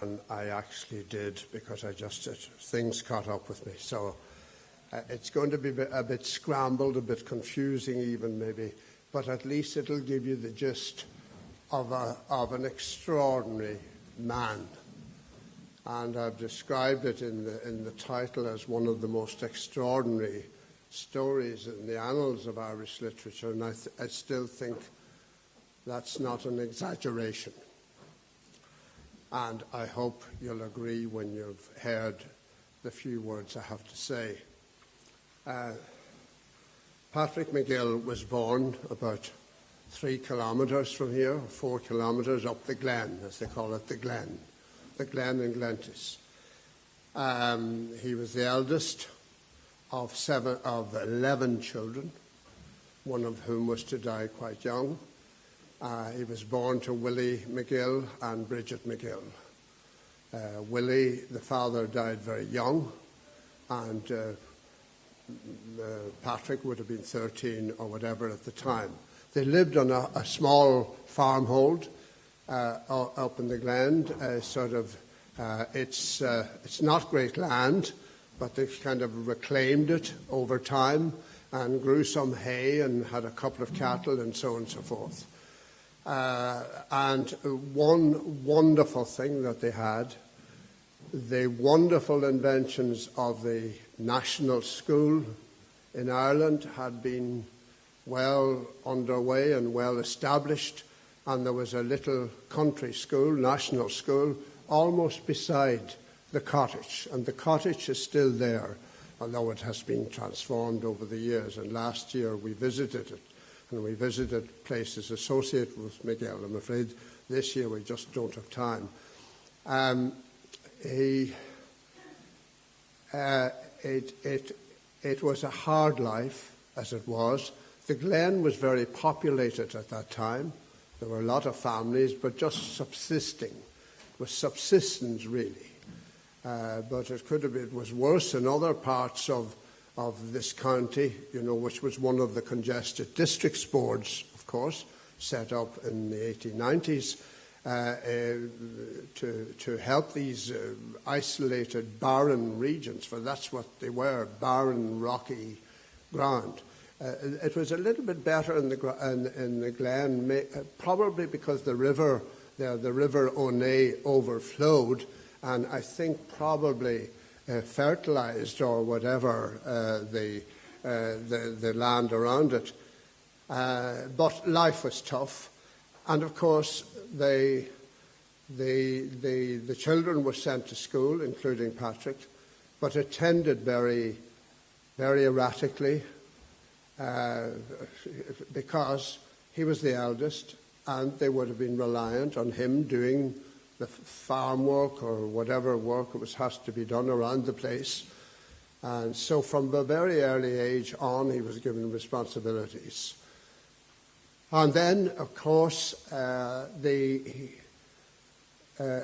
than I actually did, because things caught up with me. So it's going to be a bit scrambled, a bit confusing even maybe, but at least it'll give you the gist of an extraordinary man. And I've described it in the title as one of the most extraordinary stories in the annals of Irish literature, and I still think that's not an exaggeration. And I hope you'll agree when you've heard the few words I have to say. Patrick MacGill was born about 3 kilometres from here, 4 kilometres up the Glen, as they call it, the Glen in Glentis. He was the eldest of 11 children, one of whom was to die quite young. He was born to Willie MacGill and Bridget MacGill. Willie, the father, died very young, and Patrick would have been 13 or whatever at the time. They lived on a small farmhold up in the Glen. It's not great land, but they've kind of reclaimed it over time and grew some hay and had a couple of cattle and so on and so forth. And one wonderful thing that they had, the wonderful inventions of the national school in Ireland had been well underway and well established, and there was a little country school, national school, almost beside the cottage, and the cottage is still there, although it has been transformed over the years. And last year we visited it, and we visited places associated with MacGill. I'm afraid this year we just don't have time. It was a hard life, as it was. The Glen was very populated at that time. There were a lot of families, but just subsisting. It was subsistence, really. But it was worse in other parts of this county, which was one of the congested districts boards, of course, set up in the 1890s to help these isolated, barren regions, for that's what they were, barren, rocky ground. It was a little bit better in the Glen, probably because the river Onay overflowed, and I think probably fertilized or whatever the land around it. But life was tough, and of course the children were sent to school, including Patrick, but attended very, very erratically. Because he was the eldest, and they would have been reliant on him doing the farm work or whatever work has to be done around the place. And so from a very early age on, he was given responsibilities. And then, of course,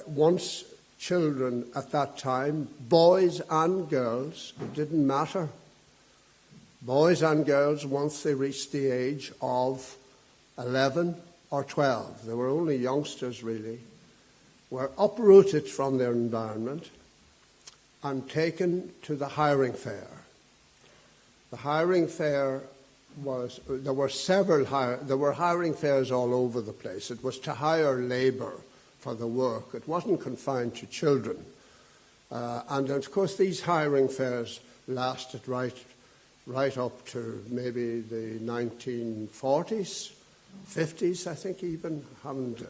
once children at that time, boys and girls, it didn't matter. Boys and girls, once they reached the age of 11 or 12, they were only youngsters really, were uprooted from their environment and taken to the hiring fair. The hiring fair there were hiring fairs all over the place. It was to hire labour for the work. It wasn't confined to children. And of course these hiring fairs lasted right up to maybe the 1940s, 50s, I think even. I haven't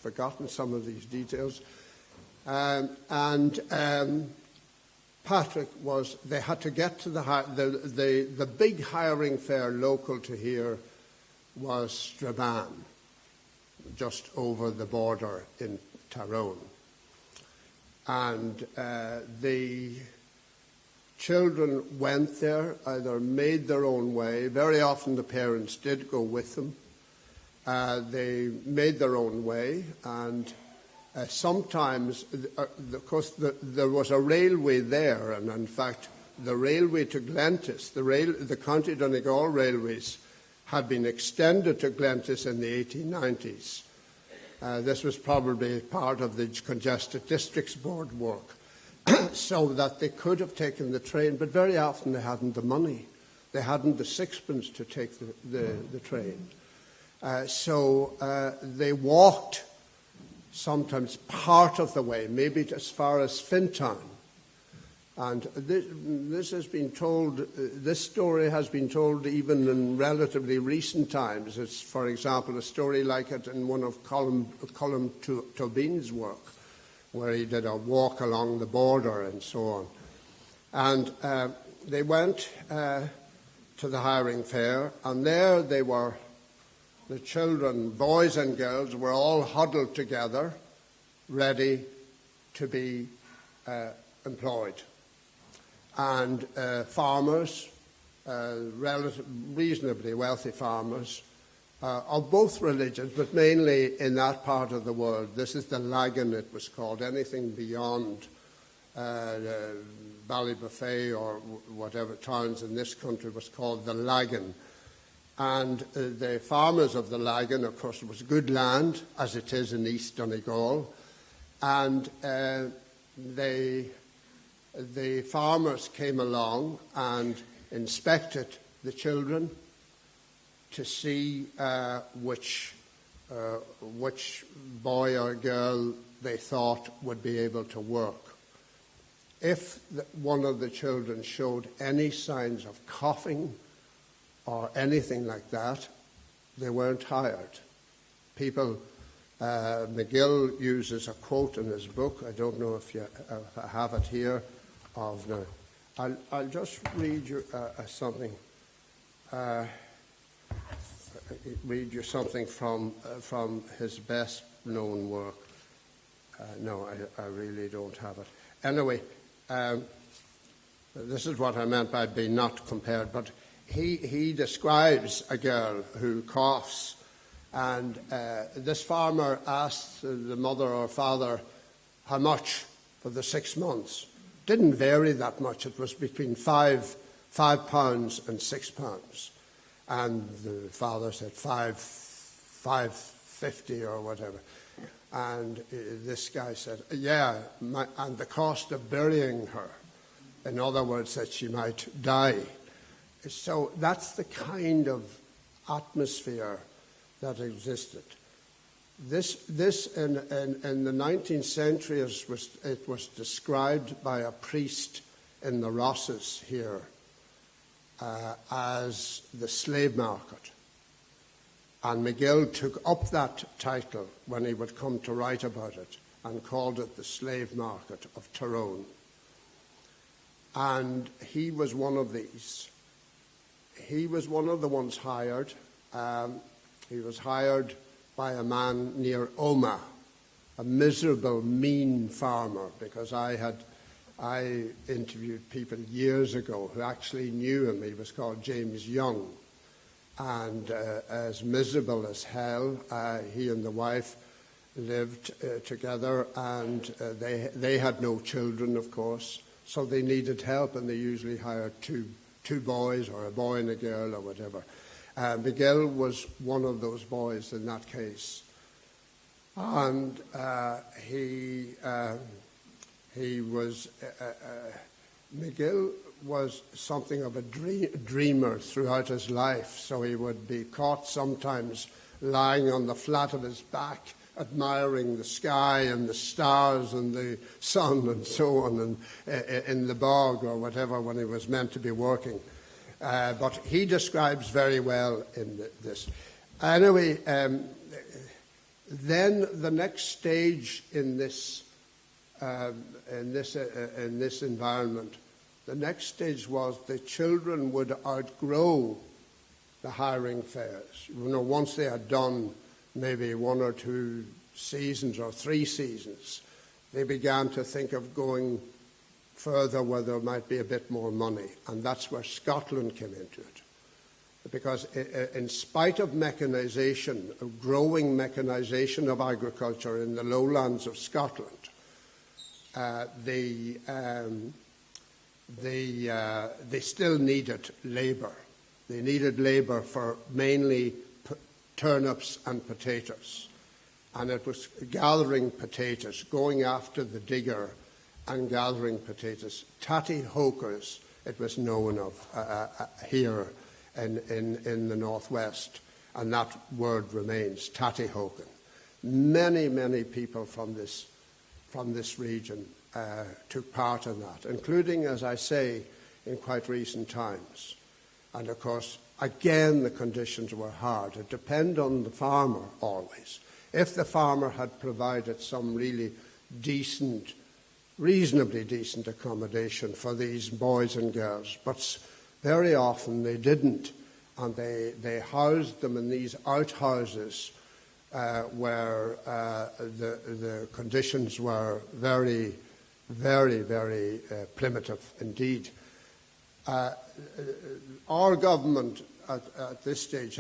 forgotten some of these details. Patrick they had to get to the big hiring fair local to here was Strabane, just over the border in Tyrone. And the children went there, either made their own way. Very often the parents did go with them. They made their own way, and sometimes, of course, there was a railway there, and in fact, the railway to Glentis, the County Donegal railways, had been extended to Glentis in the 1890s. This was probably part of the Congested Districts Board work, so that they could have taken the train, but very often they hadn't the money. They hadn't the sixpence to take the train. So they walked sometimes part of the way, maybe as far as Fintown. And this has been told, this story has been told even in relatively recent times. It's, for example, a story like it in one of Colm Tobin's work, where he did a walk along the border and so on. And they went to the hiring fair, and there they were, the children, boys and girls, were all huddled together, ready to be employed. And farmers, reasonably wealthy farmers, of both religions, but mainly in that part of the world. This is the Lagan, it was called. Anything beyond Ballybuffet or whatever towns in this country was called the Lagan. And the farmers of the Lagan, of course, it was good land, as it is in East Donegal. And the farmers came along and inspected the children to see which boy or girl they thought would be able to work. If one of the children showed any signs of coughing or anything like that, they weren't hired. People, MacGill uses a quote in his book, I don't know if I have it here, of now. I'll just read you something. Read you something from his best known work. No, I really don't have it. Anyway, this is what I meant by being not compared, but he describes a girl who coughs, and this farmer asked the mother or father how much for the 6 months. Didn't vary that much. It was between £5 and £6. And the father said £5.50 or whatever. And this guy said, yeah, and the cost of burying her. In other words, that she might die. So that's the kind of atmosphere that existed. This in the 19th century, it was described by a priest in the Rosses here as the slave market. And MacGill took up that title when he would come to write about it and called it the slave market of Tyrone. And he was one of these. He was one of the ones hired. He was hired by a man near Omagh, a miserable, mean farmer, because I interviewed people years ago who actually knew him. He was called James Young, and as miserable as hell. He and the wife lived together, and they had no children, of course, so they needed help, and they usually hired two boys, or a boy and a girl, or whatever. MacGill was one of those boys in that case, and MacGill was something of a dreamer throughout his life. So he would be caught sometimes lying on the flat of his back, admiring the sky and the stars and the sun and so on, and in the bog or whatever when he was meant to be working. But he describes very well in this. Anyway, then the next stage in this environment, the next stage was the children would outgrow the hiring fairs. Once they had done maybe 1 or 2 seasons or 3 seasons, they began to think of going further where there might be a bit more money. And that's where Scotland came into it. Because in spite of mechanization, of growing mechanization of agriculture in the lowlands of Scotland, they still needed labour. They needed labour for mainly turnips and potatoes. and it was gathering potatoes, going after the digger and gathering potatoes. Tatty hokers, it was known of here in the northwest, and that word remains, tatty hoken. Many, many people from this region took part in that, including, as I say, in quite recent times. And of course, again, the conditions were hard. It depended on the farmer always. If the farmer had provided some really decent, reasonably decent accommodation for these boys and girls, but very often they didn't, and they housed them in these outhouses where the conditions were very, very, very primitive indeed. Our government at this stage,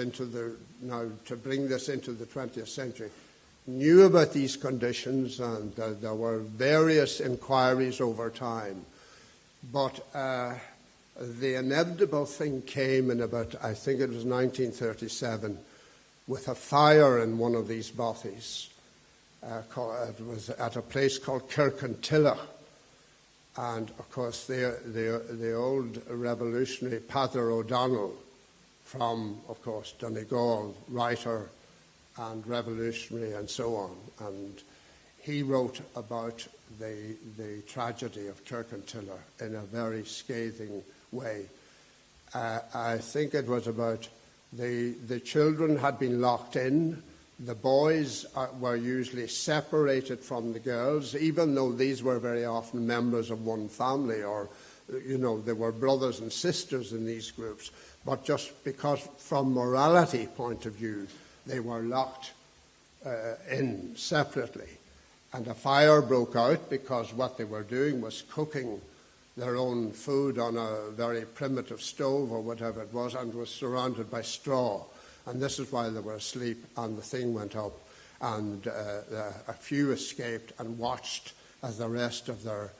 now to bring this into the 20th century, knew about these conditions, and there were various inquiries over time. But the inevitable thing came in about, I think it was 1937, with a fire in one of these bothies. It was at a place called Kirkintilloch. And, of course, the old revolutionary Pather O'Donnell from, of course, Donegal, writer and revolutionary and so on. And he wrote about the tragedy of Kirkintilloch in a very scathing way. I think it was about the children had been locked in. The boys were usually separated from the girls, even though these were very often members of one family, or, they were brothers and sisters in these groups. But just because from morality point of view, they were locked in separately. And a fire broke out because what they were doing was cooking their own food on a very primitive stove or whatever it was, and was surrounded by straw. And this is why they were asleep, and the thing went up, and a few escaped and watched as the rest of their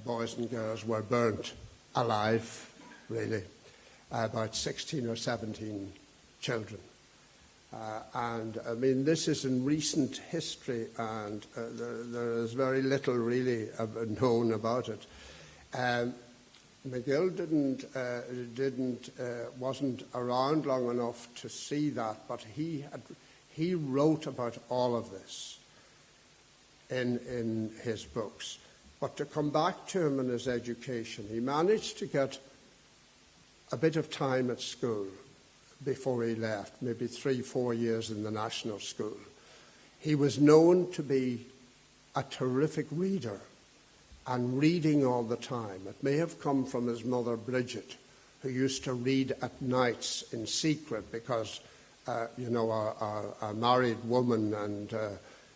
boys and girls were burnt alive, really, about 16 or 17 children. And, I mean, this is in recent history, and there is very little really known about it. MacGill wasn't around long enough to see that, but he wrote about all of this in his books. But to come back to him in his education, he managed to get a bit of time at school before he left, maybe 3-4 years in the national school. He was known to be a terrific reader, and reading all the time. It may have come from his mother Bridget, who used to read at nights in secret because, a married woman and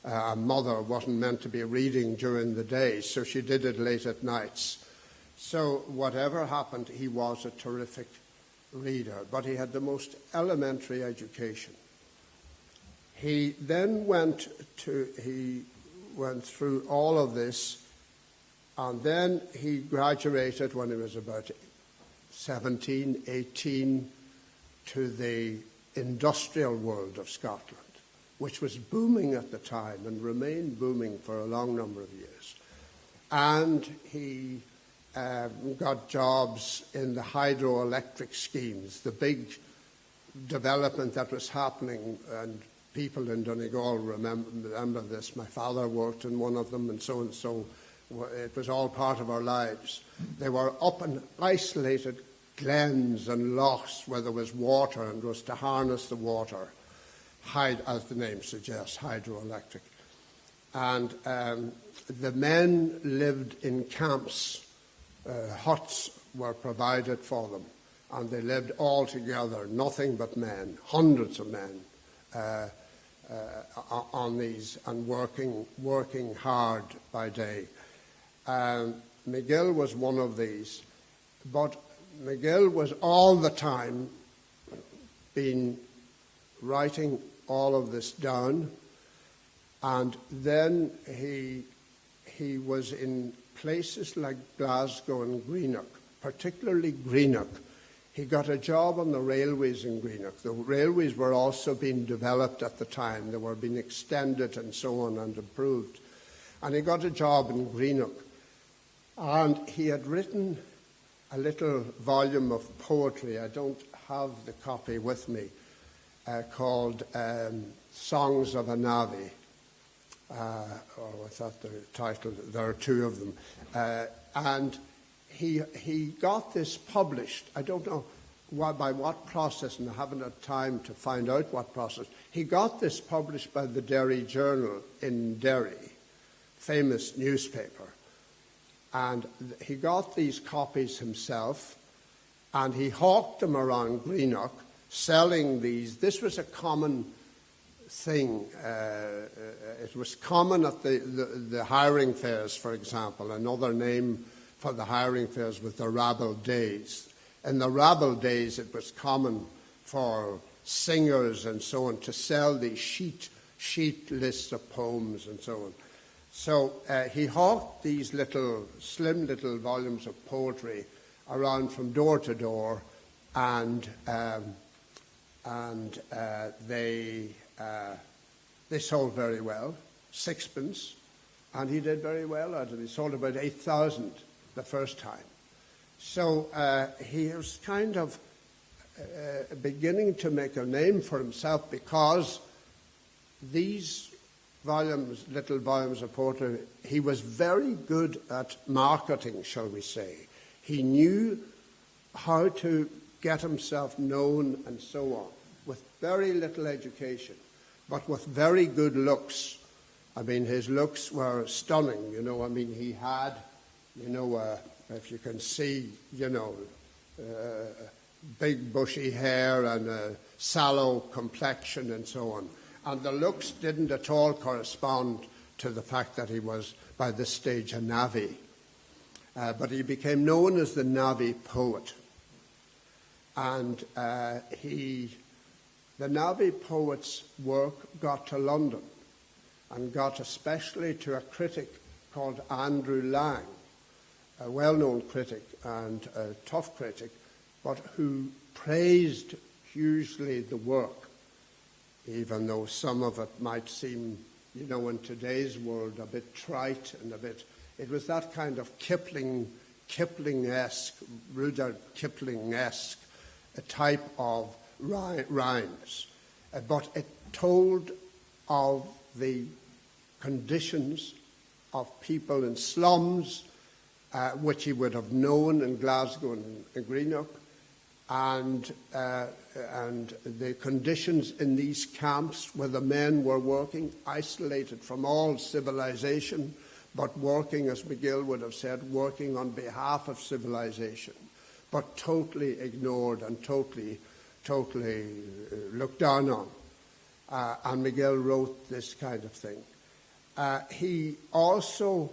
a mother wasn't meant to be reading during the day, so she did it late at nights. So whatever happened, he was a terrific reader, but he had the most elementary education. He then went through all of this. And then he graduated when he was about 17, 18, to the industrial world of Scotland, which was booming at the time and remained booming for a long number of years. And he got jobs in the hydroelectric schemes, the big development that was happening, and people in Donegal remember this. My father worked in one of them, and so and so. It was all part of our lives. They were up in isolated glens and lochs where there was water, and was to harness the water, as the name suggests, hydroelectric. And the men lived in camps. Huts were provided for them, and they lived all together, nothing but men, hundreds of men on these, and working hard by day. MacGill was one of these, but MacGill was all the time been writing all of this down, and then he was in places like Glasgow and Greenock, particularly Greenock, He got a job on the railways in Greenock. The railways were also being developed at the time. They were being extended and so on and improved. And he got a job in Greenock. And he had written a little volume of poetry. I don't have the copy with me, called Songs of a Navvy. Or was that the title? There are two of them. And he got this published. I don't know by what process, and I haven't had time to find out what process. He got this published by the Derry Journal in Derry, famous newspaper. And he got these copies himself, and he hawked them around Greenock, selling these. This was a common thing. It was common at the hiring fairs, for example. Another name for the hiring fairs was the rabble days. In the rabble days, it was common for singers and so on to sell these sheet lists of poems and so on. So he hawked these slim little volumes of poetry around from door to door, and they sold very well, sixpence, and he did very well out of it. He sold about 8,000 the first time. So he was kind of beginning to make a name for himself, because these little volumes of poetry, he was very good at marketing, shall we say. He knew how to get himself known and so on, with very little education, but with very good looks. I mean, his looks were stunning, you know. I mean, he had, you know, if you can see, you know, big bushy hair and a sallow complexion and so on. And the looks didn't at all correspond to the fact that he was, by this stage, a navvy. But he became known as the navvy poet. And the navvy poet's work got to London, and got especially to a critic called Andrew Lang, a well-known critic and a tough critic, but who praised hugely the work, even though some of it might seem, you know, in today's world a bit trite and a bit. It was that kind of Kipling-esque, Rudyard Kipling-esque type of rhymes. But it told of the conditions of people in slums, which he would have known in Glasgow and in Greenock, and the conditions in these camps where the men were working, isolated from all civilization, but working, as MacGill would have said, working on behalf of civilization, but totally ignored and totally looked down on. And MacGill wrote this kind of thing. He also,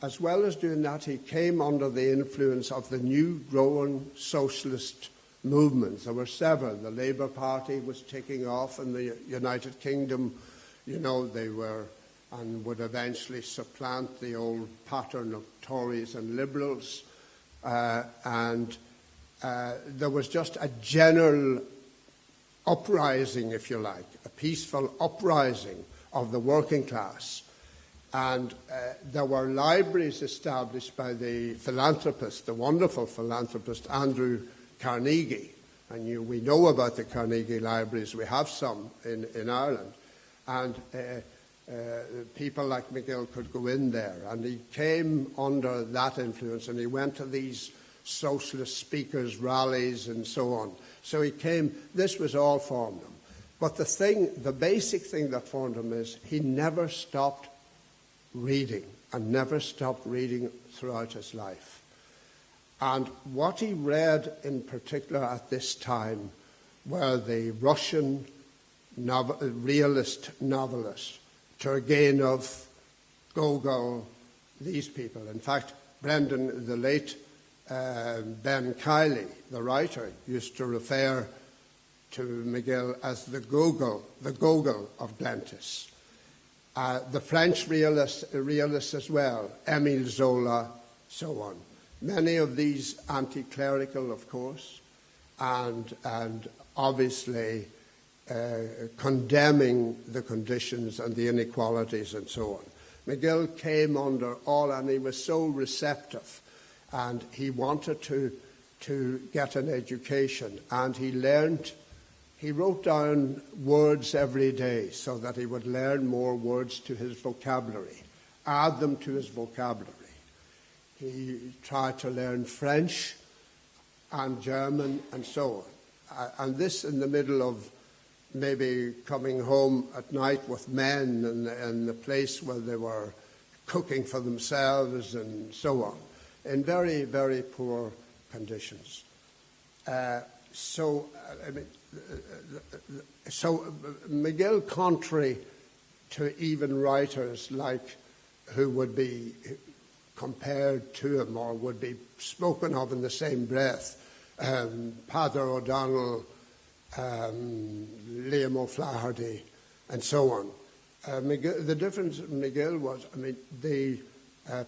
as well as doing that, he came under the influence of the new growing socialist movements. There were several. The Labour Party was taking off in the United Kingdom. You know, they were and would eventually supplant the old pattern of Tories and Liberals. And there was just a general uprising, if you like, a peaceful uprising of the working class. And there were libraries established by the philanthropist, the wonderful philanthropist Andrew Carnegie. And we know about the Carnegie libraries. We have some in Ireland. And people like MacGill could go in there. And he came under that influence, and he went to these socialist speakers' rallies and so on. So he came, this was all formed him. But the basic thing that formed him is he never stopped reading, and never stopped reading throughout his life. And what he read in particular at this time were the Russian realist novelists, Turgenev, Gogol, these people. In fact, Brendan, the late Ben Kiley, the writer, used to refer to MacGill as the Gogol of Glentis. The French realists as well, Émile Zola, so on. Many of these anti-clerical, of course. and obviously condemning the conditions and the inequalities and so on. MacGill came under all, and he was so receptive, and he wanted to get an education, and he wrote down words every day so that he would learn more words to his vocabulary, add them to his vocabulary. He tried to learn French and German and so on. And this in the middle of maybe coming home at night with men in the place where they were cooking for themselves and so on, in very, very poor conditions. So MacGill, contrary to even writers like who would be compared to him or would be spoken of in the same breath, Padre O'Donnell, Liam O'Flaherty, and so on. The difference in MacGill was,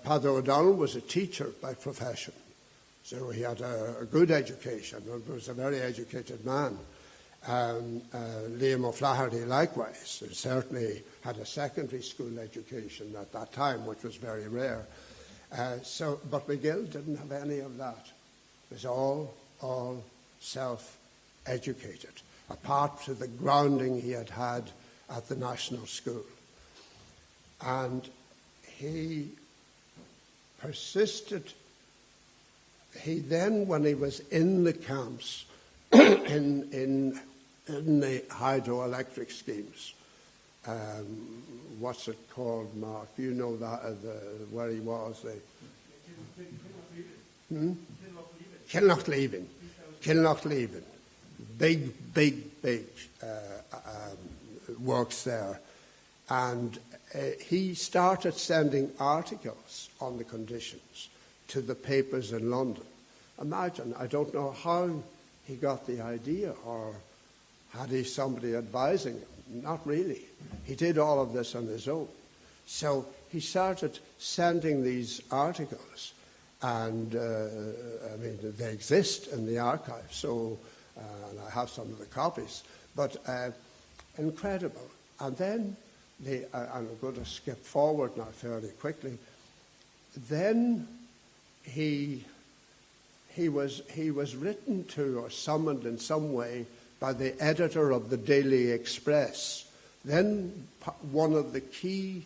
Padre O'Donnell was a teacher by profession, so he had a good education and was a very educated man. Liam O'Flaherty likewise, certainly had a secondary school education at that time, which was very rare. But MacGill didn't have any of that. It was all self-educated, apart from the grounding he had had at the national school. And he persisted. He then, when he was in the camps, in the hydroelectric schemes, what's it called, Mark? You know that where he was. Kinlochleven. Big works there. And he started sending articles on the conditions to the papers in London. Imagine, I don't know how he got the idea, or had he somebody advising him? Not really. He did all of this on his own. So he started sending these articles, and they exist in the archive, so and I have some of the copies, but incredible. And then, I'm going to skip forward now fairly quickly, then he was written to or summoned in some way by the editor of the Daily Express, then one of the key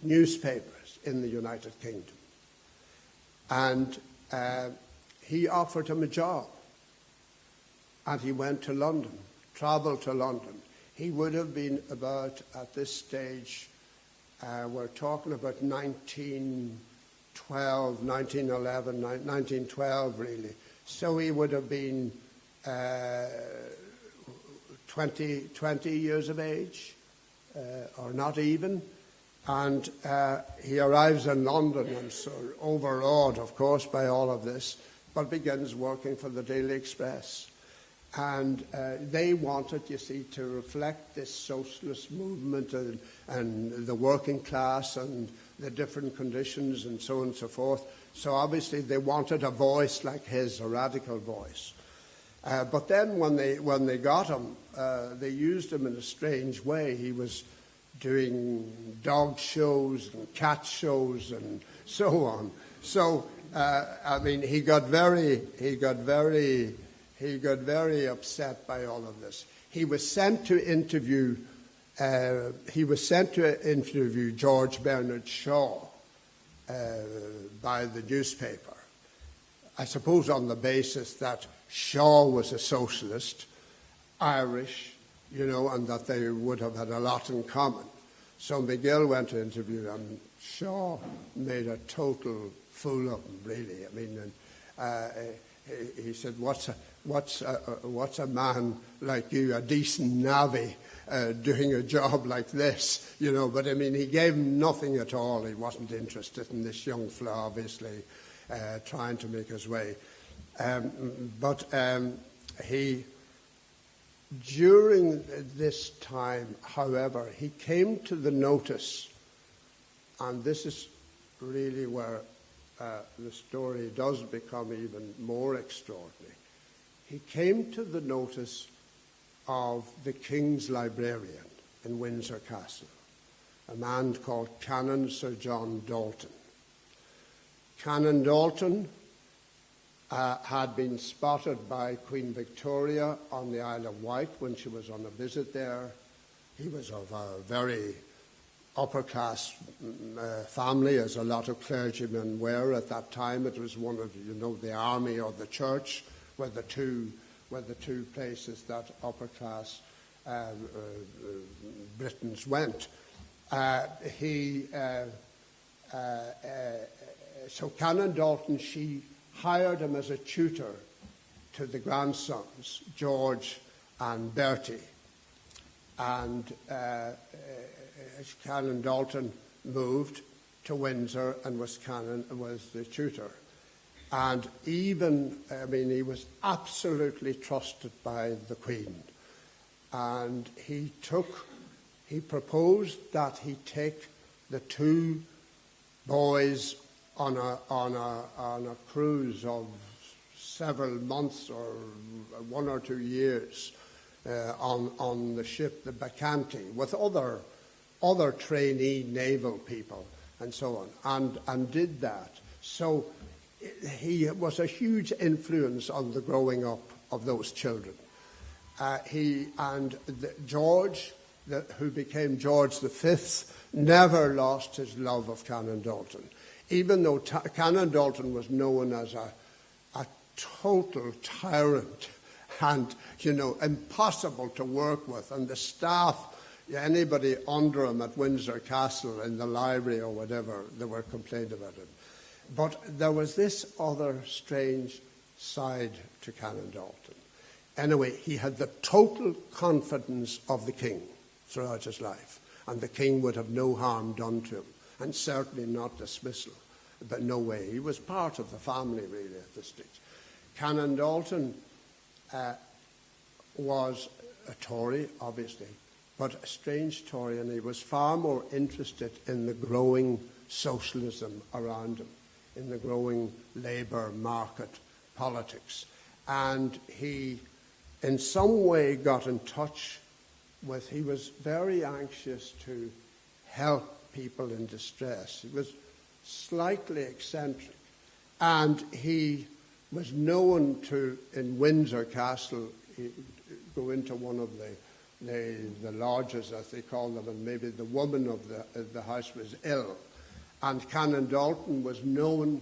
newspapers in the United Kingdom. And he offered him a job. And he went to London, travelled to London. He would have been about, at this stage, we're talking about 1912, 1911, 1912 really. So he would have been 20 years of age, or not even. And he arrives in London and so overawed, of course, by all of this, but begins working for the Daily Express. And they wanted, you see, to reflect this socialist movement and the working class and the different conditions and so on and so forth. So obviously they wanted a voice like his, a radical voice. But then when they got him, they used him in a strange way. He was doing dog shows and cat shows and so on. So he got very upset by all of this. He was sent to interview George Bernard Shaw by the newspaper. I suppose on the basis that Shaw was a socialist, Irish, and that they would have had a lot in common. So MacGill went to interview him. Shaw made a total fool of him, really. He said, "What's a man like you, a decent navvy, doing a job like this?" But he gave him nothing at all. He wasn't interested in this young fella, obviously, trying to make his way. During this time, however, he came to the notice, and this is really where the story does become even more extraordinary. he came to the notice of the King's librarian in Windsor Castle, a man called Canon Sir John Dalton. Canon Dalton had been spotted by Queen Victoria on the Isle of Wight when she was on a visit there. He was of a very upper-class family, as a lot of clergymen were at that time. It was one of, the army or the church were the two places that upper-class Britons went. So Canon Dalton, she hired him as a tutor to the grandsons, George and Bertie. And Canon Dalton moved to Windsor and was the tutor. And he was absolutely trusted by the Queen. And he proposed that he take the two boys on a cruise of several months or 1 or 2 years on the ship, the Bacchante, with other trainee naval people and so on, and did that. So he was a huge influence on the growing up of those children. George, who became George V, never lost his love of Canon Dalton, even though Canon Dalton was known as a total tyrant and, impossible to work with, and the staff, anybody under him at Windsor Castle in the library or whatever, they were complaining about him. But there was this other strange side to Canon Dalton. Anyway, he had the total confidence of the King throughout his life, and the King would have no harm done to him, and certainly not dismissal, but no way. He was part of the family, really, at this stage. Canon Dalton was a Tory, obviously, but a strange Tory, and he was far more interested in the growing socialism around him, in the growing labour market politics. And he, in some way, got in touch with, he was very anxious to help people in distress. He was slightly eccentric, and he was known to, in Windsor Castle, go into one of the lodges, as they call them, and maybe the woman of the house was ill, and Canon Dalton was known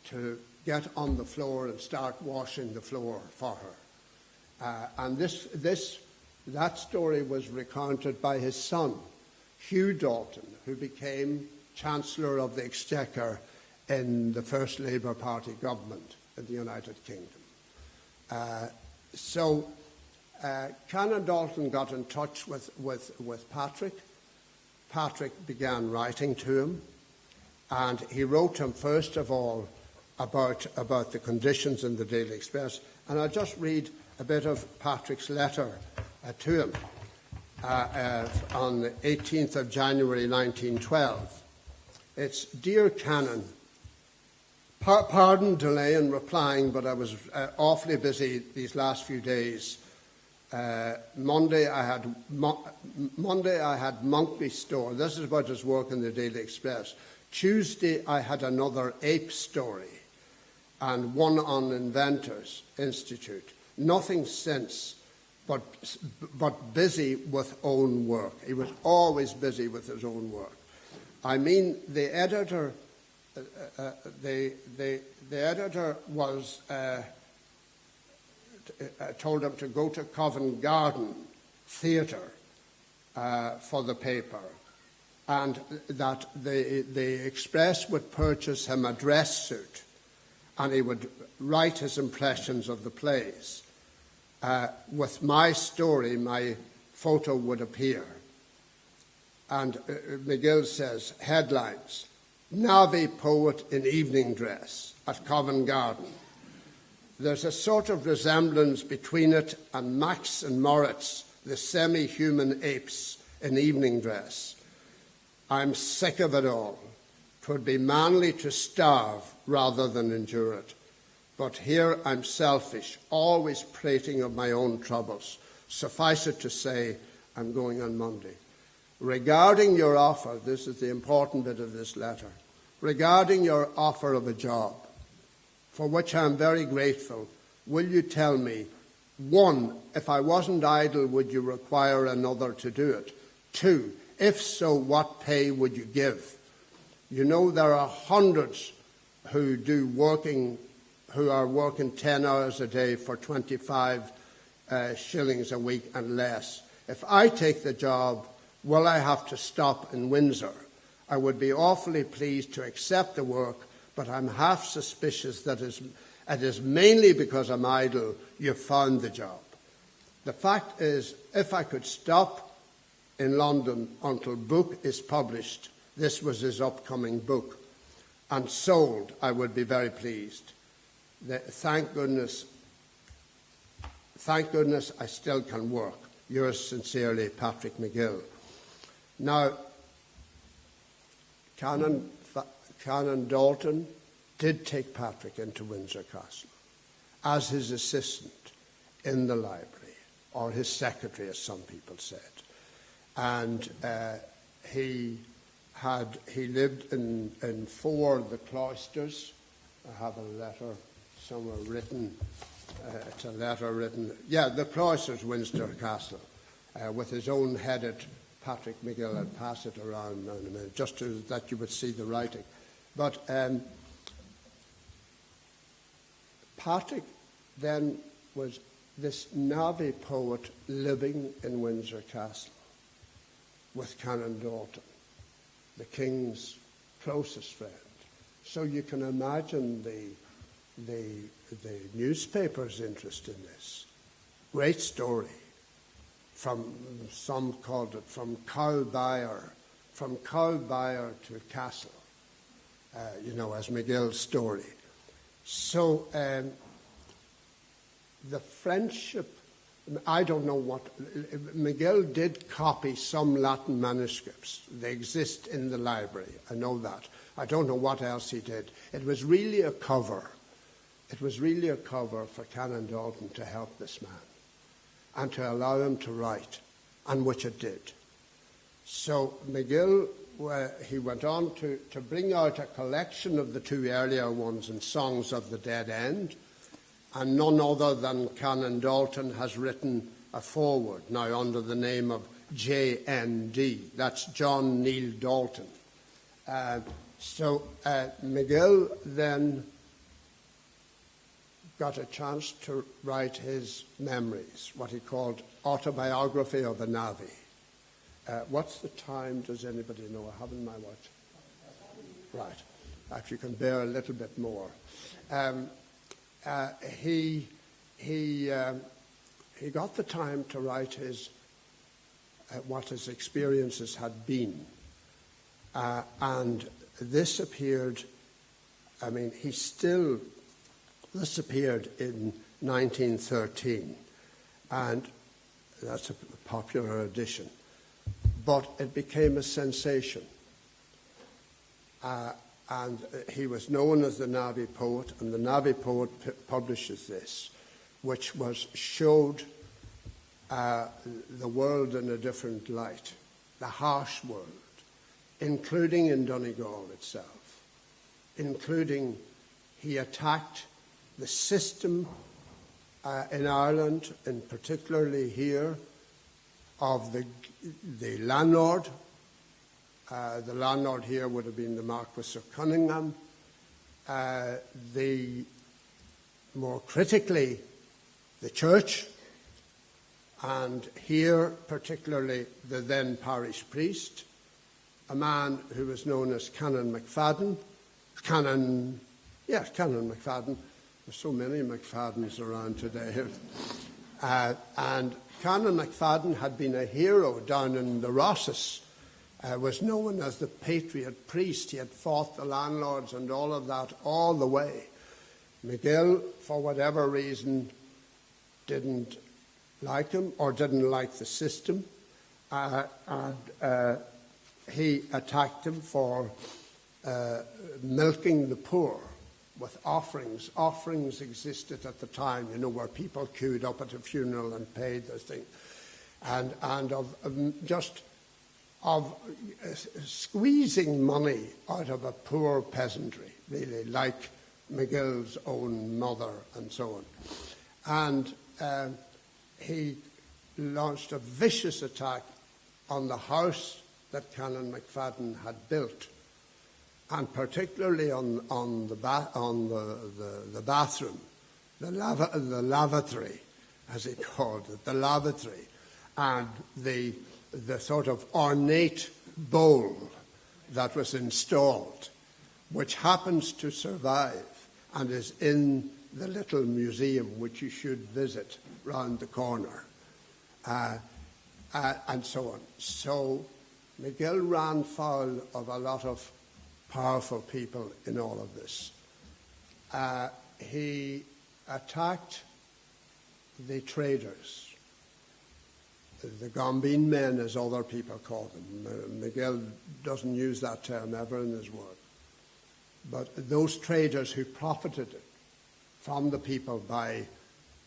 to get on the floor and start washing the floor for her. And that story was recounted by his son, Hugh Dalton, who became Chancellor of the Exchequer in the first Labour Party government in the United Kingdom. So Canon Dalton got in touch with Patrick. Patrick began writing to him, and he wrote him first of all about the conditions in the Daily Express. And I'll just read a bit of Patrick's letter to him on the 18th of January 1912. It's, "Dear Canon, pardon delay in replying, but I was awfully busy these last few days. Monday I had Monkey Store." This is about his work in the Daily Express. "Tuesday I had another ape story and one on Inventors Institute. Nothing since, but busy with own work." He was always busy with his own work. I mean, the editor was told him to go to Covent Garden Theatre for the paper, and that the Express would purchase him a dress suit, and he would write his impressions of the plays. With my story, my photo would appear. And MacGill says, headlines, "Navvy poet in evening dress at Covent Garden." There's a sort of resemblance between it and Max and Moritz, the semi-human apes in evening dress. I'm sick of it all. 'Twould be manly to starve rather than endure it. but here I'm selfish, always prating of my own troubles. Suffice it to say, I'm going on Monday. Regarding your offer, this is the important bit of this letter, regarding your offer of a job, for which I am very grateful, will you tell me, 1, if I wasn't idle, would you require another to do it? 2, if so, what pay would you give? You know there are hundreds who are working 10 hours a day for 25 shillings a week and less. If I take the job, will I have to stop in Windsor? I would be awfully pleased to accept the work, but I'm half suspicious that it is mainly because I'm idle you found the job. The fact is, if I could stop in London until book is published, this was his upcoming book, and sold, I would be very pleased. Thank goodness I still can work. Yours sincerely, Patrick MacGill. Now, Canon Dalton did take Patrick into Windsor Castle as his assistant in the library, or his secretary, as some people said. And he lived in 4 of the cloisters. I have a letter somewhere written. It's a letter written. Yeah, the cloisters, Windsor Castle, with his own headed Patrick MacGill. I'll pass it around now in a minute, just so that you would see the writing. But Patrick then was this navvy poet living in Windsor Castle with Canon Dalton, the king's closest friend. So you can imagine the newspaper's interest in this. Great story. Some called it from cow buyer to castle, as MacGill's story. So the friendship, I don't know what, MacGill did copy some Latin manuscripts. They exist in the library, I know that. I don't know what else he did. It was really a cover. It was really a cover for Canon Dalton to help this man and to allow him to write, and which it did. So MacGill, he went on to bring out a collection of the 2 earlier ones in Songs of the Dead End, and none other than Canon Dalton has written a foreword, now under the name of JND. That's John Neil Dalton. So MacGill then got a chance to write his memories, what he called Autobiography of a Navvy. What's the time? Does anybody know? I haven't my watch. Right. If you can bear a little bit more. He got the time to write what his experiences had been. And this appeared, this appeared in 1913, and that's a popular edition. But it became a sensation. And he was known as the Navvy Poet, and the Navvy Poet publishes this, which showed the world in a different light, the harsh world, including in Donegal itself, including he attacked the system in Ireland, and particularly here, of the landlord. The landlord here would have been the Marquis of Cunningham. More critically, the church, and here particularly the then parish priest, a man who was known as Canon McFadden. Canon McFadden. There's so many McFaddens around today. And Canon McFadden had been a hero down in the Rosses, was known as the patriot priest. He had fought the landlords and all of that all the way. MacGill, for whatever reason, didn't like him or didn't like the system. And he attacked him for milking the poor. with offerings. Offerings existed at the time, where people queued up at a funeral and paid this thing. And of squeezing money out of a poor peasantry, really, like MacGill's own mother and so on. And he launched a vicious attack on the house that Canon McFadden had built, and particularly on the bathroom, the lavatory, as he called it, the lavatory, and the sort of ornate bowl that was installed, which happens to survive and is in the little museum which you should visit round the corner, and so on. So MacGill ran foul of a lot of powerful people in all of this. He attacked the traders, the Gombeen men, as other people call them. MacGill doesn't use that term ever in his work. But those traders who profited from the people by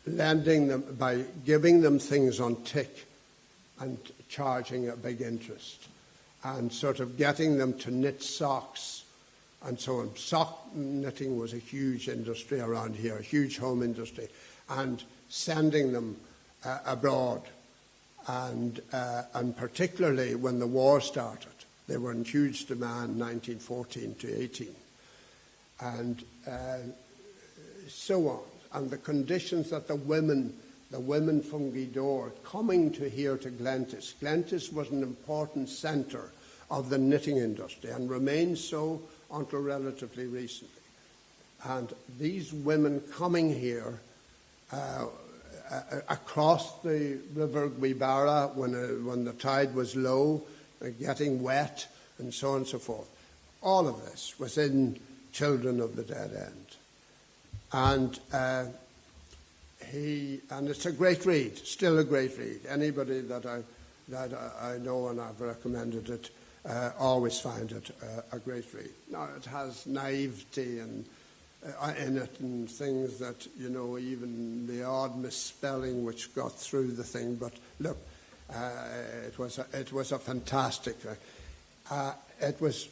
lending them, by giving them things on tick and charging a big interest, and sort of getting them to knit socks and so on. Sock knitting was a huge industry around here, a huge home industry, and sending them abroad. And particularly when the war started, they were in huge demand, 1914 to 18. And so on. And the conditions that the women from Gweedore coming to here to Glentis. Glentis was an important centre of the knitting industry and remains so until relatively recently. And these women coming here across the River Gweebara when the tide was low, getting wet, and so on and so forth. All of this was in Children of the Dead End. And it's a great read, still a great read. Anybody that I know and I've recommended it always find it a great read. Now, it has naivety and in it and things that, even the odd misspelling which got through the thing. But look, it was a fantastic. It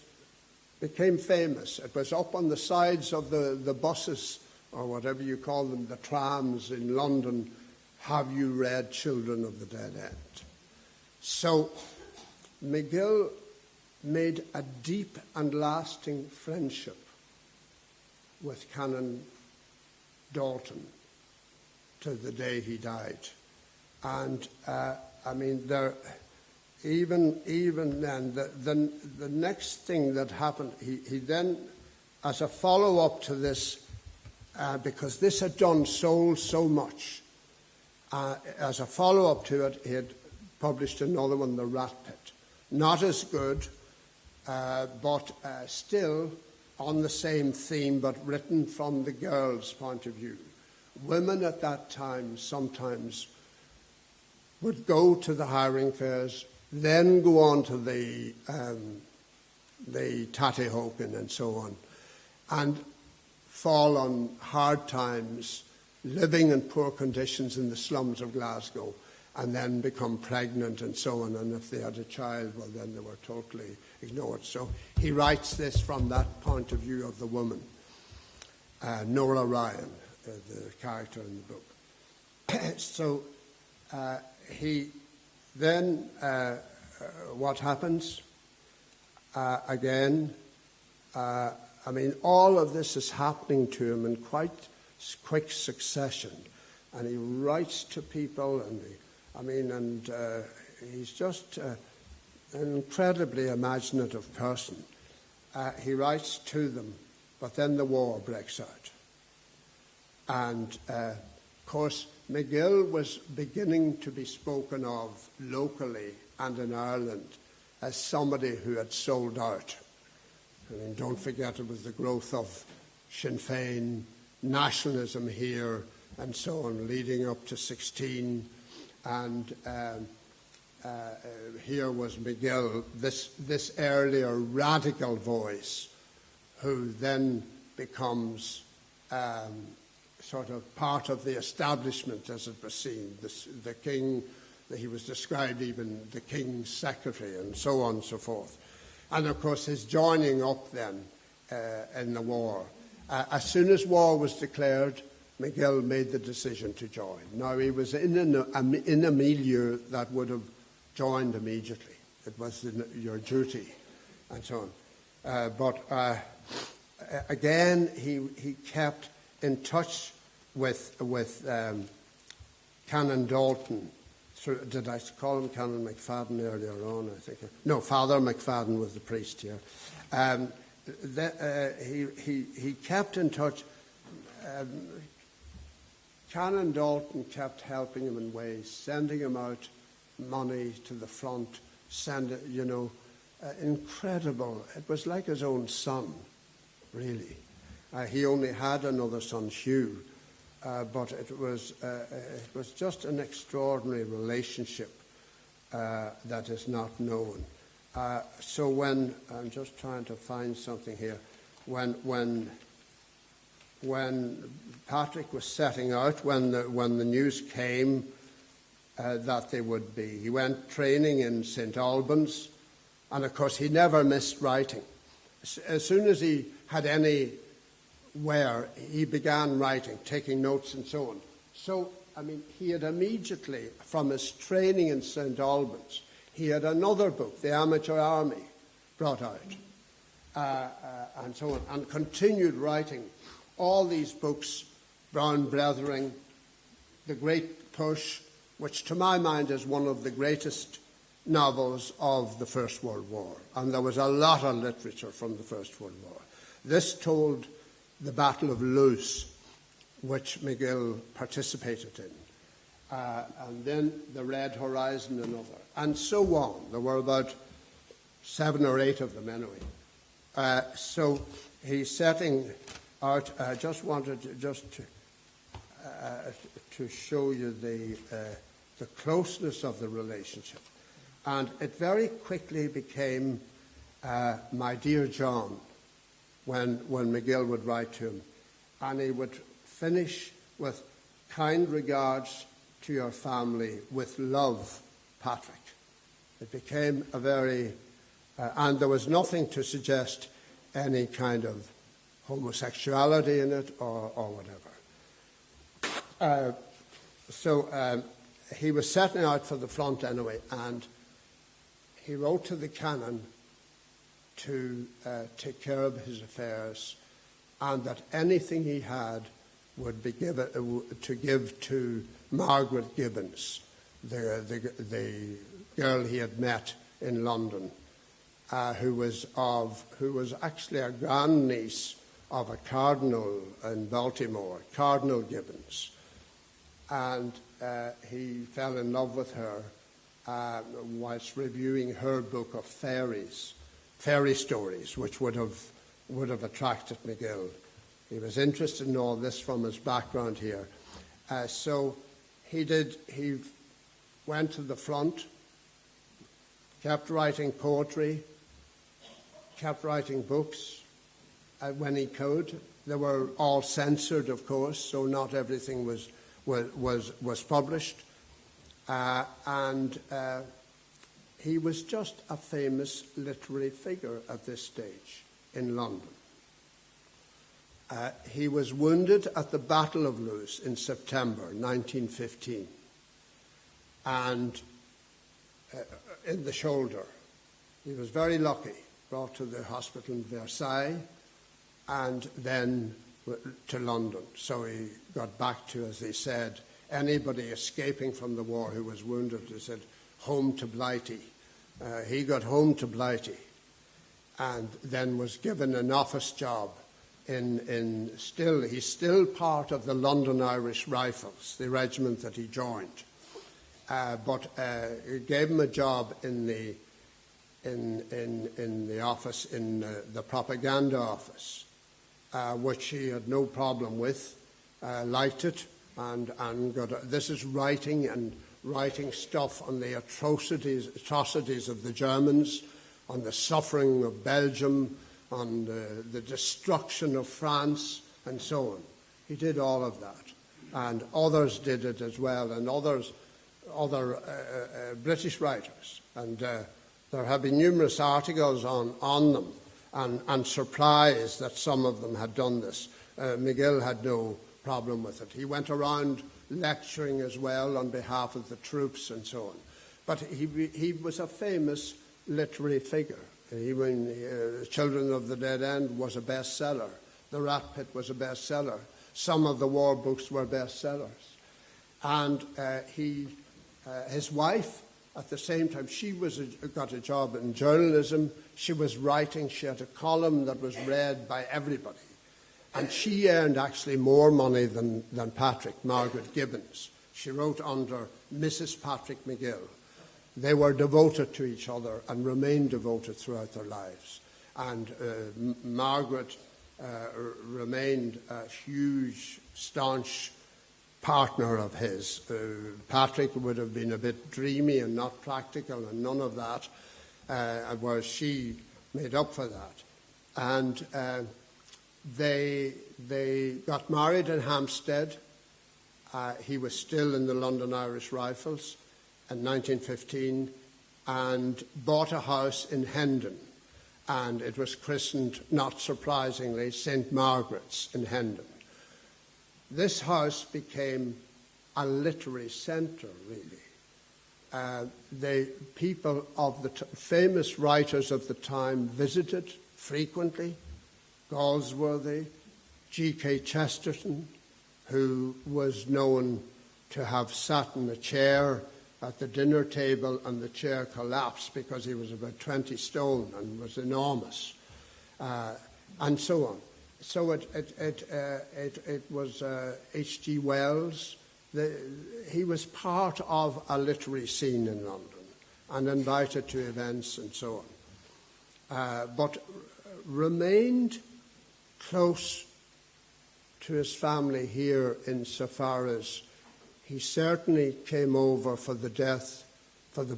became famous. It was up on the sides of the buses, or whatever you call them, the trams in London. Have you read Children of the Dead End? So MacGill made a deep and lasting friendship with Canon Dalton to the day he died. And even then, the next thing that happened, he then, as a follow-up to this, because this had done so much, as a follow-up to it, he had published another one, The Rat Pit. Not as good, but still on the same theme, but written from the girl's point of view. Women at that time sometimes would go to the hiring fairs, then go on to the tattyhoken and so on, and fall on hard times, living in poor conditions in the slums of Glasgow, and then become pregnant and so on. And if they had a child, well, then they were totally ignored. So he writes this from that point of view of the woman, Nora Ryan, the character in the book. So he then, what happens? Again, all of this is happening to him in quite quick succession. And he writes to people, and he's just an incredibly imaginative person. He writes to them, but then the war breaks out. And, of course, MacGill was beginning to be spoken of locally and in Ireland as somebody who had sold out. Don't forget it was the growth of Sinn Féin, nationalism here, and so on, leading up to 16. And here was MacGill, this earlier radical voice, who then becomes sort of part of the establishment, as it was seen. The king, he was described even the king's secretary, and so on and so forth. And of course his joining up then in the war. As soon as war was declared, MacGill made the decision to join. Now he was in a milieu that would have joined immediately. It was your duty, and so on. But again, he kept in touch with Canon Dalton. Did I call him Canon McFadden earlier on? I think no. Father McFadden was the priest here. He kept in touch. Canon Dalton kept helping him in ways, sending him out money to the front, incredible. It was like his own son, really. He only had another son, Hugh, but it was just an extraordinary relationship that is not known. So when I'm just trying to find something here, when Patrick was setting out, when the news came that they would be, he went training in St Albans, and of course he never missed writing. As soon as he had anywhere, he began writing, taking notes and so on. So, he had immediately, from his training in St Albans, he had another book, The Amateur Army, brought out, and so on, and continued writing all these books, Brown Brethren, The Great Push, which to my mind is one of the greatest novels of the First World War. And there was a lot of literature from the First World War. This told the Battle of Loos, which MacGill participated in. And then The Red Horizon, another, and so on. There were about 7 or 8 of them anyway. So he's setting out. I just wanted to show you the closeness of the relationship. And it very quickly became my dear John when MacGill would write to him. And he would finish with kind regards to your family, with love, Patrick. It became a very, and there was nothing to suggest any kind of homosexuality in it or whatever. So he was setting out for the front anyway, and he wrote to the canon to take care of his affairs, and that anything he had would be to give to Margaret Gibbons, the girl he had met in London, who was actually a grandniece of a cardinal in Baltimore, Cardinal Gibbons, and he fell in love with her whilst reviewing her book of fairy stories, which would have attracted MacGill. He was interested in all this from his background here. So he went to the front, kept writing poetry, kept writing books when he could. They were all censored, of course, so not everything was published. And he was just a famous literary figure at this stage in London. He was wounded at the Battle of Loos in September 1915, and in the shoulder. He was very lucky, brought to the hospital in Versailles, and then to London. So he got back to, as they said, anybody escaping from the war who was wounded, they said, home to Blighty. He got home to Blighty, and then was given an office job he's still part of the London Irish Rifles, the regiment that he joined. But it gave him a job in the office, in the propaganda office, which he had no problem with, liked it, and this is writing stuff on the atrocities of the Germans, on the suffering of Belgium, on the destruction of France, and so on. He did all of that. And others did it as well, and other British writers. And there have been numerous articles on them, and surprised that some of them had done this. MacGill had no problem with it. He went around lecturing as well on behalf of the troops and so on. But he was a famous literary figure. Children of the Dead End was a bestseller. The Rat Pit was a bestseller. Some of the war books were bestsellers. And his wife, at the same time, she got a job in journalism. She was writing. She had a column that was read by everybody. And she earned actually more money than Patrick, Margaret Gibbons. She wrote under Mrs. Patrick MacGill. They were devoted to each other and remained devoted throughout their lives. And Margaret remained a huge, staunch partner of his. Patrick would have been a bit dreamy and not practical and none of that, whereas she made up for that. And they got married in Hampstead. He was still in the London Irish Rifles in 1915, and bought a house in Hendon. And it was christened, not surprisingly, St. Margaret's in Hendon. This house became a literary centre, really. The people of the famous writers of the time visited frequently. Galsworthy, G.K. Chesterton, who was known to have sat in a chair at the dinner table and the chair collapsed because he was about 20 stone and was enormous, and so on. So it was H.G. Wells. He was part of a literary scene in London and invited to events and so on, but remained close to his family here insofar as he certainly came over for the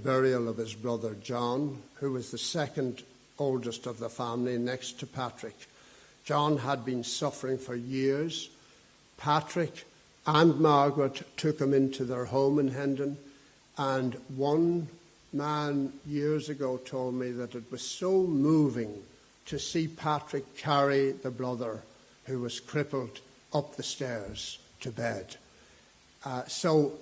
burial of his brother John, who was the second oldest of the family next to Patrick. John had been suffering for years. Patrick and Margaret took him into their home in Hendon, and one man years ago told me that it was so moving to see Patrick carry the brother who was crippled up the stairs to bed. So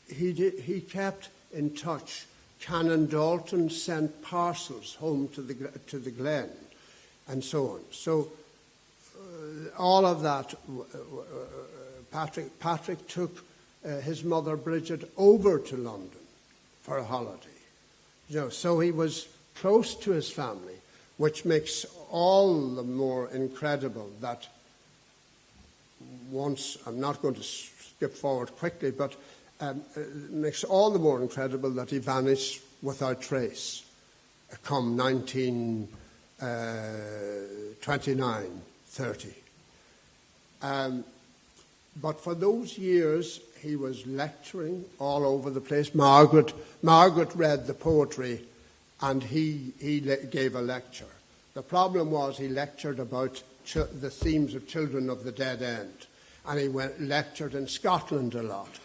he kept in touch. Canon Dalton sent parcels home to the Glen, and so on. So all of that, Patrick took his mother Bridget over to London for a holiday. So he was close to his family, which makes all the more incredible that once, I'm not going to skip forward quickly, but makes all the more incredible that he vanished without trace come 1929, 30. But for those years, he was lecturing all over the place. Margaret read the poetry, and he gave a lecture. The problem was he lectured about the themes of Children of the Dead End, and he lectured in Scotland a lot.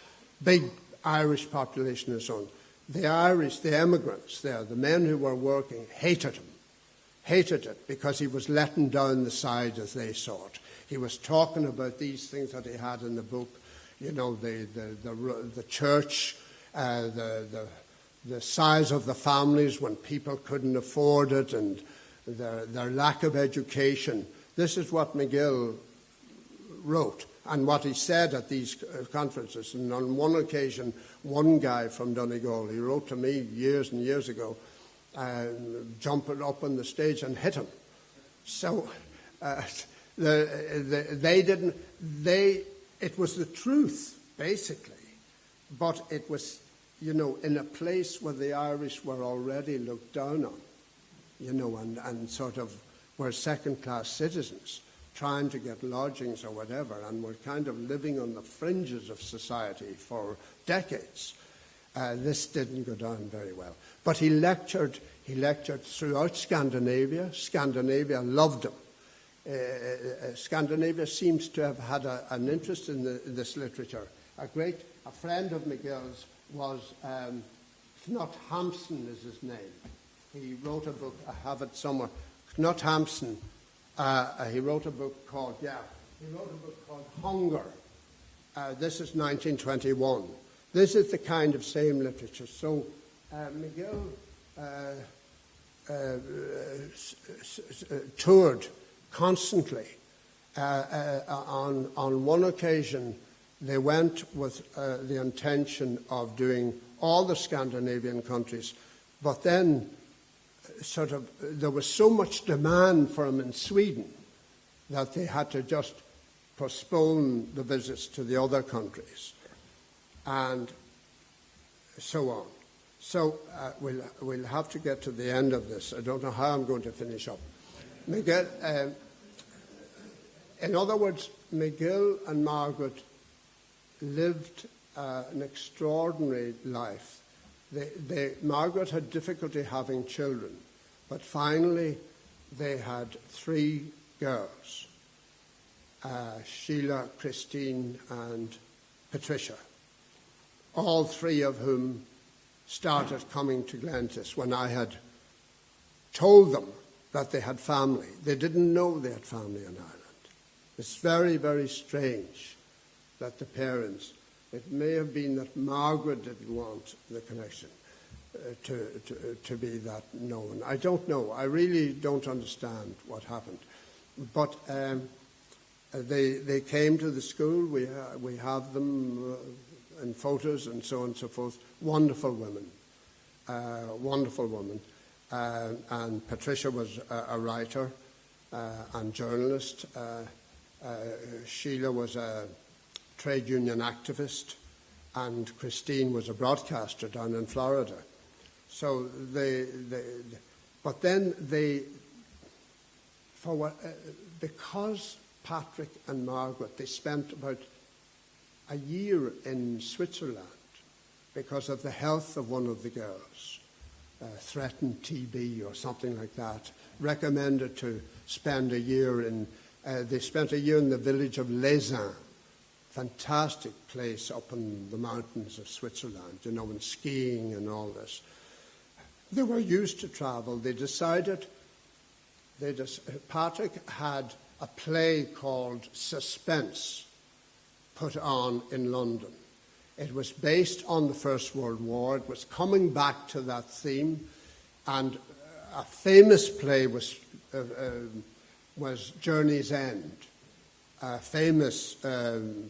Big Irish population and so on. The Irish, the emigrants there, the men who were working, hated him. Hated it because he was letting down the side as they saw it. He was talking about these things that he had in the book, the church, the size of the families when people couldn't afford it, and their lack of education. This is what MacGill wrote and what he said at these conferences. And on one occasion, one guy from Donegal, he wrote to me years and years ago, jumping up on the stage and hit him. So it was the truth, basically, but it was, in a place where the Irish were already looked down on, and sort of were second-class citizens trying to get lodgings or whatever, and were kind of living on the fringes of society for decades. This didn't go down very well. But he lectured throughout Scandinavia. Scandinavia loved him. Scandinavia seems to have had an interest in this literature. A friend of MacGill's was Knut Hamsun is his name. He wrote a book, I have it somewhere. Knut Hamsun, he wrote a book called Hunger. This is 1921. This is the kind of same literature. So MacGill toured constantly. On one occasion, they went with the intention of doing all the Scandinavian countries, but then there was so much demand for him in Sweden that they had to just postpone the visits to the other countries, and so on. So we'll have to get to the end of this. I don't know how I'm going to finish up. MacGill, in other words, MacGill and Margaret lived an extraordinary life. Margaret had difficulty having children, but finally they had 3 girls, Sheila, Christine, and Patricia, all 3 of whom started coming to Glentis when I had told them that they had family. They didn't know they had family in Ireland. It's very, very strange that the parents, it may have been that Margaret didn't want the connection to be that known. I don't know. I really don't understand what happened. But they came to the school. We have them in photos and so on and so forth. Wonderful women. And Patricia was a writer and journalist. Sheila was a trade union activist, and Christine was a broadcaster down in Florida. So because Patrick and Margaret, they spent about a year in Switzerland because of the health of one of the girls, threatened TB or something like that, recommended to spend a year in, they spent a year in the village of Lézin, fantastic place up in the mountains of Switzerland, and skiing and all this. They were used to travel. Patrick had a play called Suspense put on in London. It was based on the First World War. It was coming back to that theme, and a famous play was Journey's End, a famous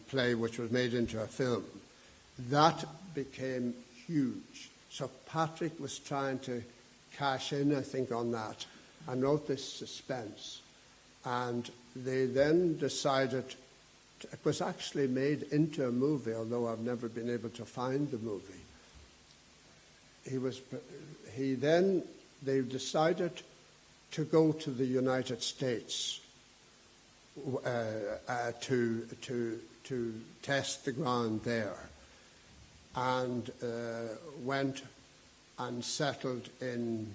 play which was made into a film. That became huge. So Patrick was trying to cash in, I think, on that, and wrote this Suspense. And they then decided, it was actually made into a movie, although I've never been able to find the movie. They decided to go to the United States to test the ground there, and went and settled in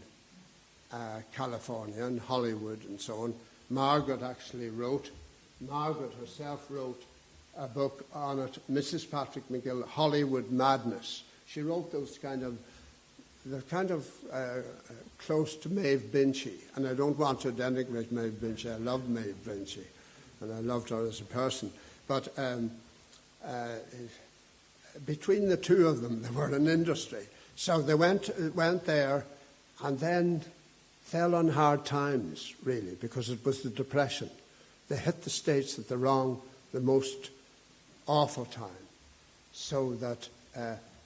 California and Hollywood and so on. Margaret herself wrote a book on it, Mrs. Patrick MacGill, Hollywood Madness. She wrote they're kind of close to Maeve Binchy, and I don't want to denigrate Maeve Binchy. I love Maeve Binchy, and I loved her as a person. But between the two of them, they were an industry. So they went there, and then fell on hard times, really, because it was the Depression. They hit the States at the most awful time, so that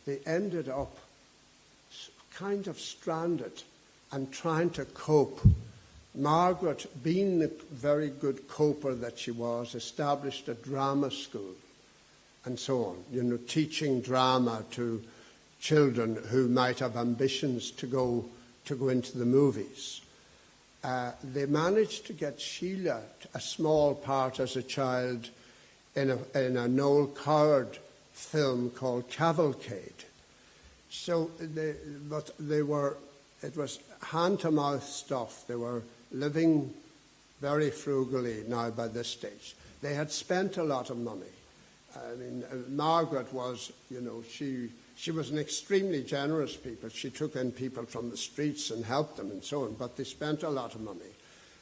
they ended up kind of stranded and trying to cope. Margaret, being the very good coper that she was, established a drama school and so on, teaching drama to children who might have ambitions to go into the movies. They managed to get Sheila a small part as a child in a Noel Coward film called Cavalcade. So it was hand-to-mouth stuff. They were living very frugally now by this stage. They had spent a lot of money. I mean, Margaret was, she was an extremely generous people. She took in people from the streets and helped them and so on, but they spent a lot of money.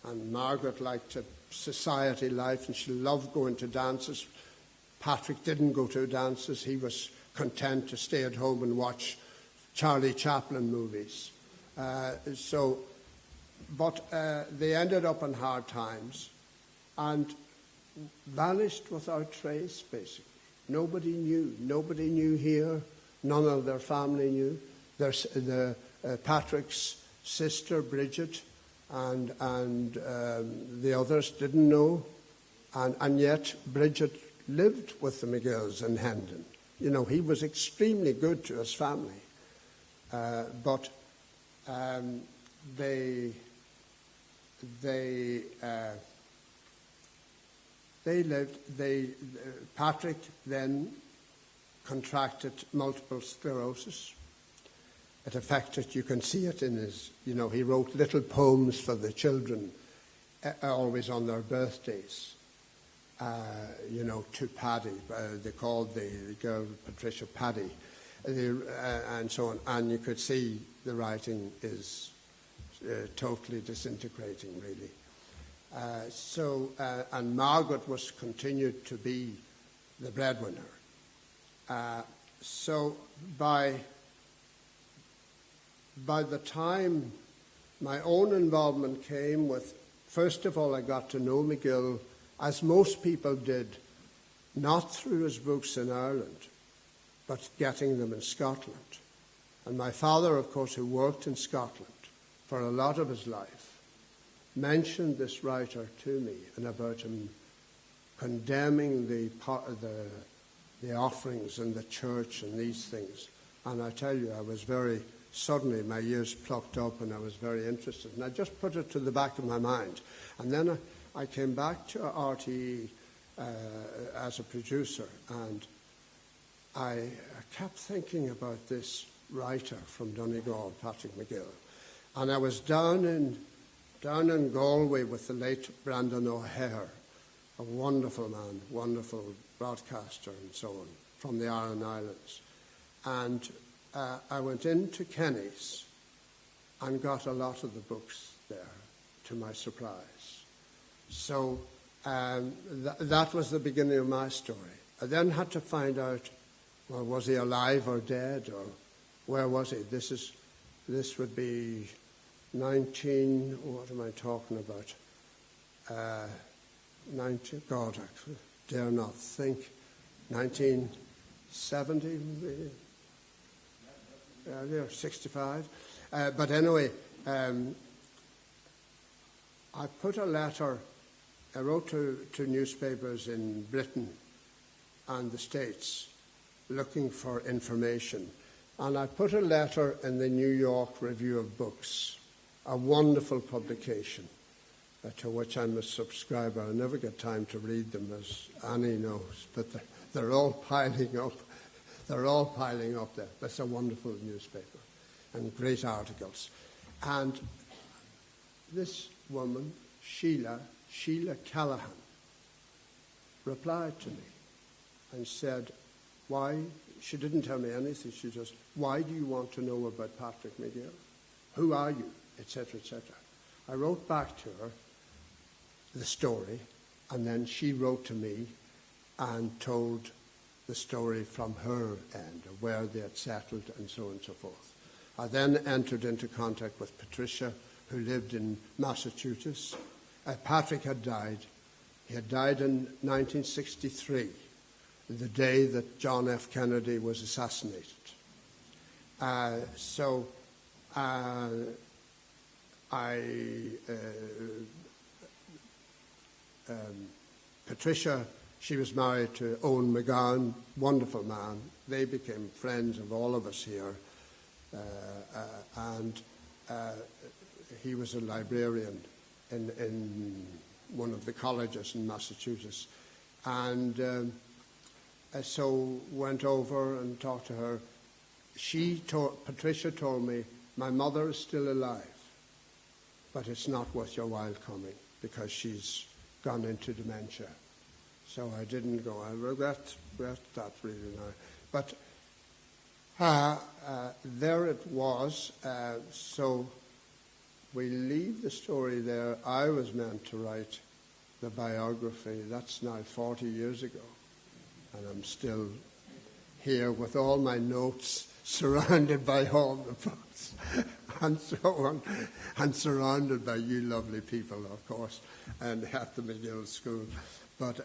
And Margaret liked a society life, and she loved going to dances. Patrick didn't go to dances. He was content to stay at home and watch Charlie Chaplin movies. But they ended up in hard times and vanished without trace, basically. Nobody knew. Nobody knew here. None of their family knew. Patrick's sister, Bridget, and the others didn't know. And yet Bridget lived with the MacGills in Hendon. He was extremely good to his family. But Patrick then contracted multiple sclerosis. It affected, you can see it in his, he wrote little poems for the children, always on their birthdays, to Paddy. They called the girl Patricia Paddy, and so on. And you could see the writing is totally disintegrating, really. And Margaret was continued to be the breadwinner. So by the time my own involvement came with, first of all, I got to know MacGill, as most people did, not through his books in Ireland, but getting them in Scotland. And my father, of course, who worked in Scotland for a lot of his life, mentioned this writer to me, and about him condemning the offerings in the church and these things. And I tell you, I was suddenly my ears plucked up, and I was very interested. And I just put it to the back of my mind. And then I came back to RTE as a producer, and I kept thinking about this writer from Donegal, Patrick MacGill. And I was down in Galway with the late Brandon O'Hare, a wonderful man, wonderful broadcaster and so on, from the Aran Islands. And I went into Kenny's and got a lot of the books there, to my surprise. So that was the beginning of my story. I then had to find out, well, was he alive or dead, or where was he? This would be what am I talking about? God, I dare not think. 1970, maybe? 65. But anyway, I put a letter, I wrote to newspapers in Britain and the States looking for information. And I put a letter in the New York Review of Books, a wonderful publication to which I'm a subscriber. I never get time to read them, as Annie knows, but they're all piling up. They're all piling up there. That's a wonderful newspaper and great articles. And this woman, Sheila Callahan, replied to me and said, why? She didn't tell me anything. She just, why do you want to know about Patrick MacGill? Who are you? Etc., etc. I wrote back to her the story, and then she wrote to me and told the story from her end, of where they had settled and so on and so forth. I then entered into contact with Patricia, who lived in Massachusetts. Patrick had died. He had died in 1963, the day that John F. Kennedy was assassinated. Patricia, she was married to Owen McGowan, wonderful man. They became friends of all of us here. And he was a librarian in one of the colleges in Massachusetts. And so went over and talked to her. Patricia told me, my mother is still alive, but it's not worth your while coming, because she's gone into dementia. So I didn't go. I regret that really now. But there it was. So we leave the story there. I was meant to write the biography. That's now 40 years ago. And I'm still here with all my notes, surrounded by all the books and so on, and surrounded by you lovely people, of course, and at the MacGill School. But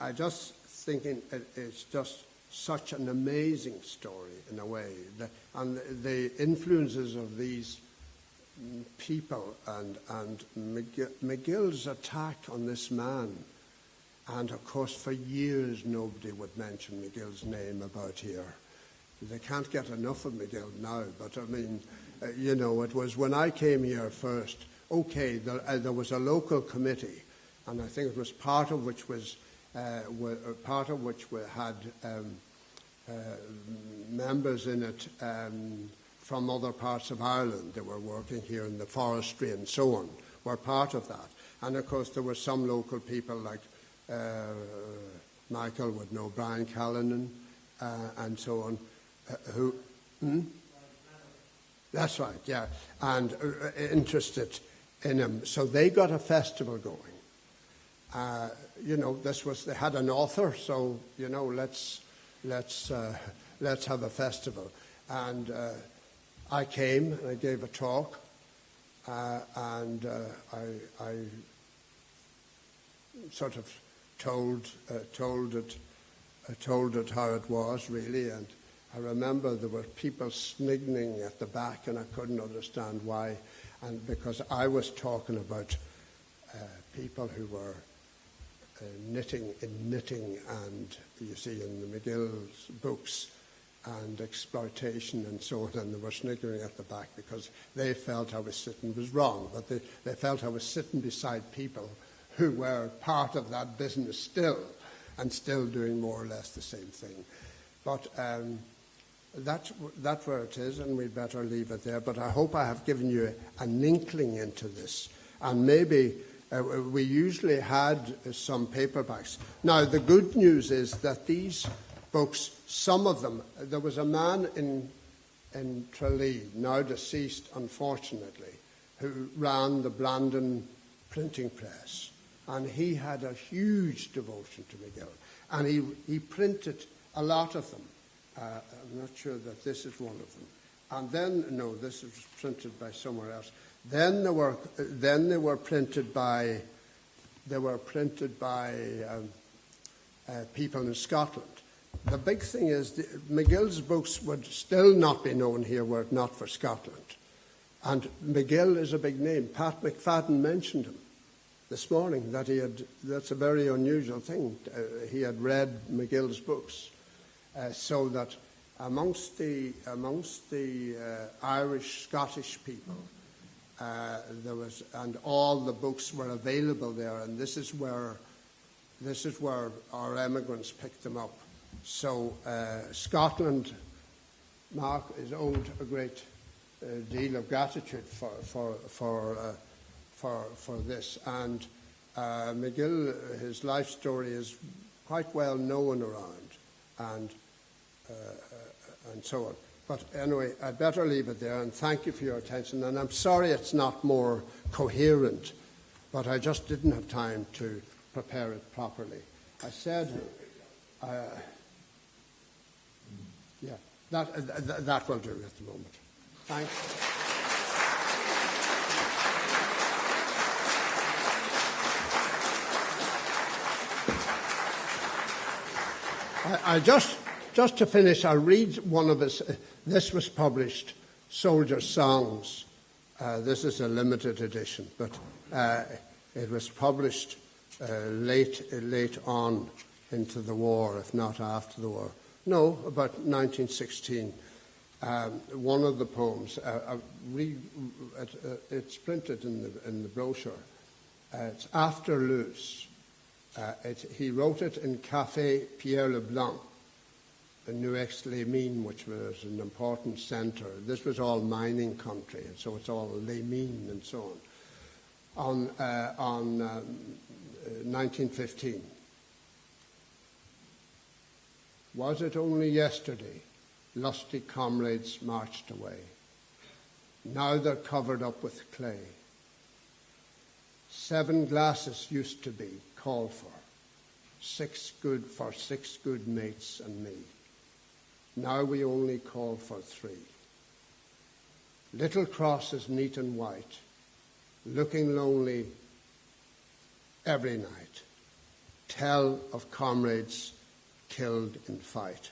I just thinking it's just such an amazing story in a way, and the influences of these people and MacGill's attack on this man. And of course, for years nobody would mention MacGill's name about here. They can't get enough of MacGill now, but I mean, it was when I came here first. Okay, there was a local committee, and I think it was part of which we had members in it from other parts of Ireland. They were working here in the forestry and so on. Were part of that, and of course there were some local people like Michael would know Brian Callanan and so on. That's right, yeah, and interested in him. So they got a festival going. They had an author, so let's have a festival. And I came and I gave a talk, and I sort of told it how it was really, and I remember there were people sniggering at the back, and I couldn't understand why, and because I was talking about people who were knitting, and you see in the MacGill's books, and exploitation and so on, and they were sniggering at the back because they felt I was wrong, but they felt I was sitting beside people who were part of that business still, and still doing more or less the same thing. But that's where it is, and we'd better leave it there. But I hope I have given you an inkling into this. And maybe we usually had some paperbacks. Now, the good news is that these books, some of them, there was a man in Tralee, now deceased unfortunately, who ran the Blandon printing press. And he had a huge devotion to MacGill. And he printed a lot of them. I'm not sure that this is one of them. And then, no, this was printed by somewhere else. Then they were printed by people in Scotland. The big thing is MacGill's books would still not be known here were it not for Scotland. And MacGill is a big name. Pat McFadden mentioned him this morning, that's a very unusual thing. He had read MacGill's books, so that amongst the Irish, Scottish people, there was, and all the books were available there, and this is where our emigrants picked them up. So Scotland, Mark, is owed a great deal of gratitude for this, and MacGill, his life story is quite well known around, and so on. But anyway, I'd better leave it there, and thank you for your attention. And I'm sorry it's not more coherent, but I just didn't have time to prepare it properly. I said, that will do at the moment. Thanks. I just to finish, I'll read one of his. This was published, Soldier Songs. This is a limited edition, but it was published late on into the war, if not after the war. No, about 1916. One of the poems. It's printed in the brochure. It's After Luce. He wrote it in Café Pierre Leblanc, in Nuex-les-Mines, which was an important centre. This was all mining country, and so it's all Les Mines and so on. on 1915. Was it only yesterday lusty comrades marched away? Now they're covered up with clay. 7 glasses used to be called for, 6 good mates and me. Now we only call for 3. Little crosses neat and white, looking lonely every night, tell of comrades killed in fight.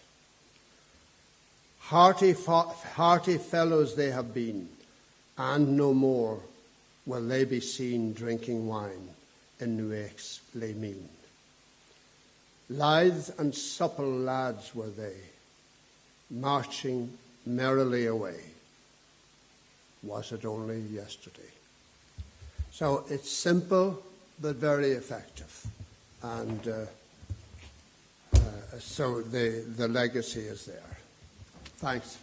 Hearty fellows they have been, and no more will they be seen drinking wine in Nuake's les Mines. Lithe and supple lads were they, marching merrily away. Was it only yesterday? So it's simple but very effective, and so the legacy is there. Thanks.